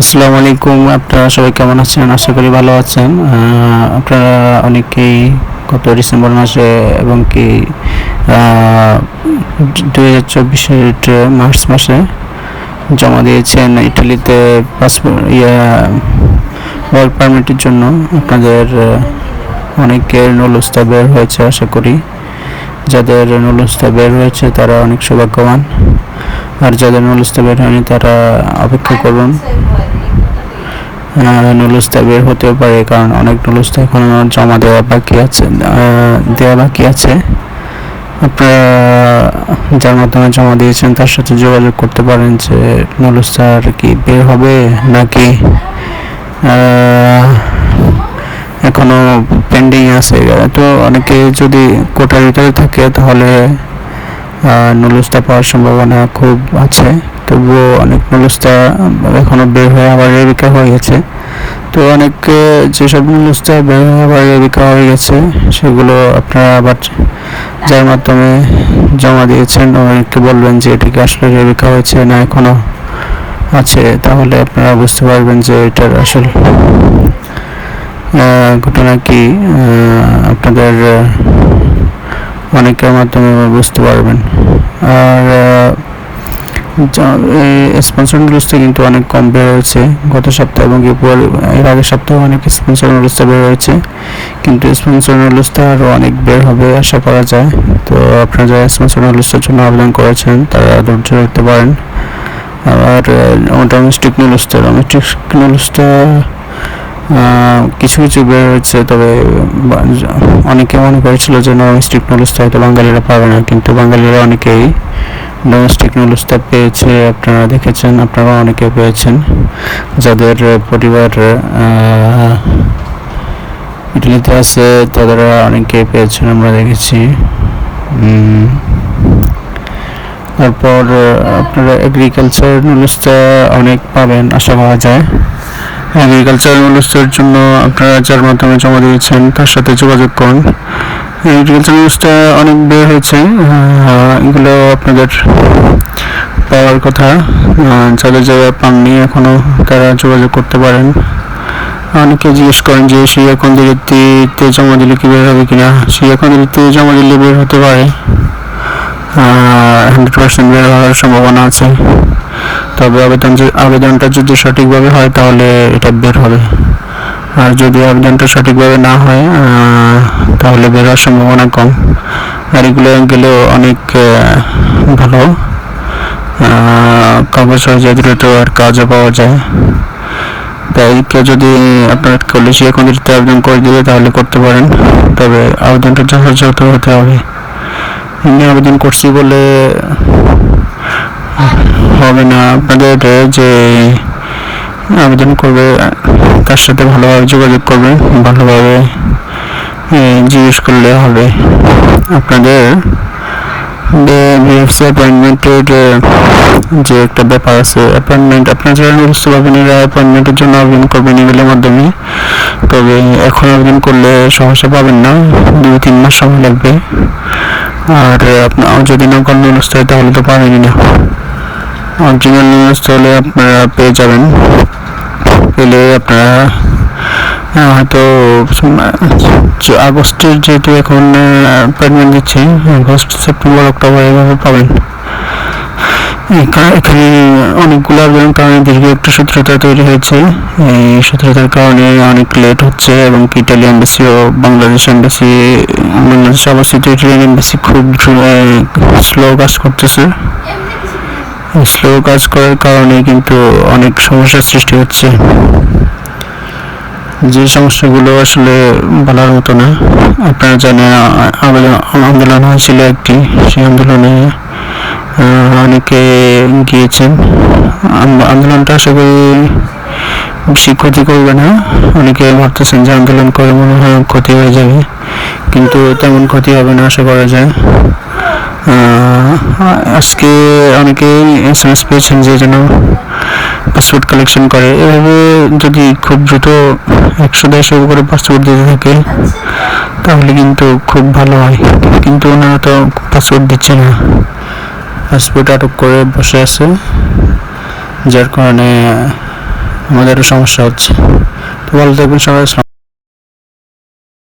আসসালামু আলাইকুম। আপনারা সবাই কেমন আছেন? আশা করি ভালো আছেন। আপনারা অনেকেই গত ডিসেম্বর মাসে এবং কি 2024 মার্চ মাসে জমা দিয়েছেন ইটালিতে পাসপোর্ট ওয়ার্ক পারমিটের জন্য। আপনাদের অনেকের নুলুস্তা বের হয়েছে। আশা করি যাদের নুলুস্তা বের হয়েছে তারা অনেক সৌভাগ্যবান, আর যাদের নুলুস্তা বের হয়নি তারা অপেক্ষা করুন। নুলুস্তা বের হতেও পারে, কারণ অনেক নুলুস্তা এখনো জমা দেওয়া বাকি আছে। আপনারা যার মাধ্যমে জমা দিয়েছেন তার সাথে যোগাযোগ করতে পারেন যে নুলুস্তার কি বের হবে নাকি এখনো পেন্ডিং আছে। তো অনেকে যদি কোটার ভিতরে থাকে তাহলে নুলুস্তা পাওয়ার সম্ভাবনা খুব আছে। তবুও অনেক নুলুস্তা এখনো বের হয়ে আবার রেবিকা হয়ে গেছে। তো অনেক যেসব নুলুস্তা বের হয়ে আবার রেবিকা হয়ে গেছে সেগুলো আপনারা আবার যার মাধ্যমে জমা দিয়েছেন অনেককে বলবেন যে এটা কি আসলে রেবিকা হয়েছে না এখনো আছে, তাহলে আপনারা বুঝতে পারবেন যে এটার আসল ঘটনা কি। আপনাদের অনেকের মাধ্যমে বুঝতে পারবেন। আর স্পন্সর নুলুস্তা কিন্তু অনেক কম বের হয়েছে গত সপ্তাহে, এবং এর আগের সপ্তাহে অনেক স্পন্সর নুলুস্তা বের হয়েছে, কিন্তু স্পন্সর নুলুস্তা আরও অনেক বের হবে আশা করা যায়। তো আপনারা যারা স্পন্সর নুলুস্তার জন্য আবেদন করেছেন তারা ধৈর্য রাখতে পারেন। আবার ডোমেস্টিক নুলুস্তা কিছু কিছু বের হয়েছে, তবে অনেকে মনে করেছিল যে ডোমেস্টিক নুলুস্তা হয়তো বাঙালিরা পাবে না, কিন্তু বাঙালিরা অনেকেই ডোমেস্টিক নুলুস্তা পেয়েছে। আপনারা দেখেছেন, আপনারা অনেকে পেয়েছেন যাদের পরিবার ইটালিতে আছে, তারা অনেকে পেয়েছেন, আমরা দেখেছি। তারপর আপনারা এগ্রিকালচার নুলুস্তা অনেক পাবেন আশা করা যায়। এগ্রিকালচার নুলুস্তার জন্য আপনারা যার মাধ্যমে জমা দিয়েছেন তার সাথে যোগাযোগ করুন। এগ্রিকালচার নুলুস্তা অনেক বের হয়েছে, এগুলো আপনাদের পাওয়ার কথা। যাদের জায়গায় পাননি এখনো তারা যোগাযোগ করতে পারেন। অনেকে জিজ্ঞেস করেন যে সেই অ্যাকাউন্ট দিতে জমা দিলে কি বের হবে কিনা। সেই অ্যাকাউন্ট দিতে জমা দিলে বের হতে পারে, 100% বের হওয়ার সম্ভাবনা আছে। তবে আবেদনটা যদি সঠিকভাবে হয় তাহলে এটা বের হবে, আর যদি আবেদনটা সঠিকভাবে না হয় তাহলে বের হওয়ার সম্ভাবনা কম। আর এগুলো গেলেও অনেক ভালো কাগজ হয়ে যায় দ্রুত, আর কাজও পাওয়া যায়। তাই কেউ যদি আপনার কলেজে এখন দিতে আবেদন করে দিবে তাহলে করতে পারেন, তবে আবেদনটা যথাযথ হতে হবে। এমনি আবেদন করছি বলে হবে না। আপনাদের যে আবেদন করবে তার সাথে ভালোভাবে যোগাযোগ করবেন, ভালোভাবে জিজ্ঞেস করলে হবে। আপনাদের বিএফসি অ্যাপয়েন্টমেন্টের যে একটা ব্যাপার আছে, আপনারা যারা নুলুস্তা পাবেন এরা অ্যাপয়েন্টমেন্টের জন্য আবেদন করবেন ইমেলের মাধ্যমে। তবে এখন আবেদন করলে সহসা পাবেন না, 2-3 মাস সময় লাগবে। আর আপনার যদি নকল নুলুস্তা হয় তাহলে তো পাবেনই না। অরিজিনাল নুলুস্তা হলে আপনারা পেয়ে যাবেন। পেলে আপনারা হয়তো আগস্টের যেহেতু এখন অ্যাপয়েন্টমেন্ট দিচ্ছে, আগস্ট, সেপ্টেম্বর, অক্টোবর এভাবে পাবেন। এখানে অনেকগুলো আবেদন কারণে দীর্ঘ একটা সূত্রতা তৈরি হয়েছে। এই সূত্রতার কারণে অনেক লেট হচ্ছে, এবং ইটালি এম্বাসি ও বাংলাদেশে অবস্থিত ইটালিয়ান এম্বাসি খুব স্লো কাজ করতেছে। স্লো কাজ করার কারণে কিন্তু অনেক সমস্যার সৃষ্টি হচ্ছে, যে সমস্যাগুলো আসলে বলার মতো না। আপনারা জানেন আন্দোলন হয়েছিল একটি, সেই আন্দোলনে অনেকে গিয়েছেন। আন্দোলনটা আশা করি বেশি ক্ষতি করবে না। অনেকে ভাবতেছেন যে আন্দোলন করে মনে হয় ক্ষতি হয়ে যাবে, কিন্তু তেমন ক্ষতি হবে না আশা করা যায়। আজকে অনেকে SMS পেয়েছেন যে যেন পাসপোর্ট কালেকশন করে। এভাবে যদি খুব দ্রুত 100-150 করে পাসপোর্ট দিতে থাকে তাহলে কিন্তু খুব ভালো হয়, কিন্তু ওনারা তো পাসপোর্ট দিচ্ছে না, পাসপোর্ট আটক করে বসে আছে, যার কারণে আমাদেরও সমস্যা হচ্ছে। তো ভালো থাকবেন সবাই।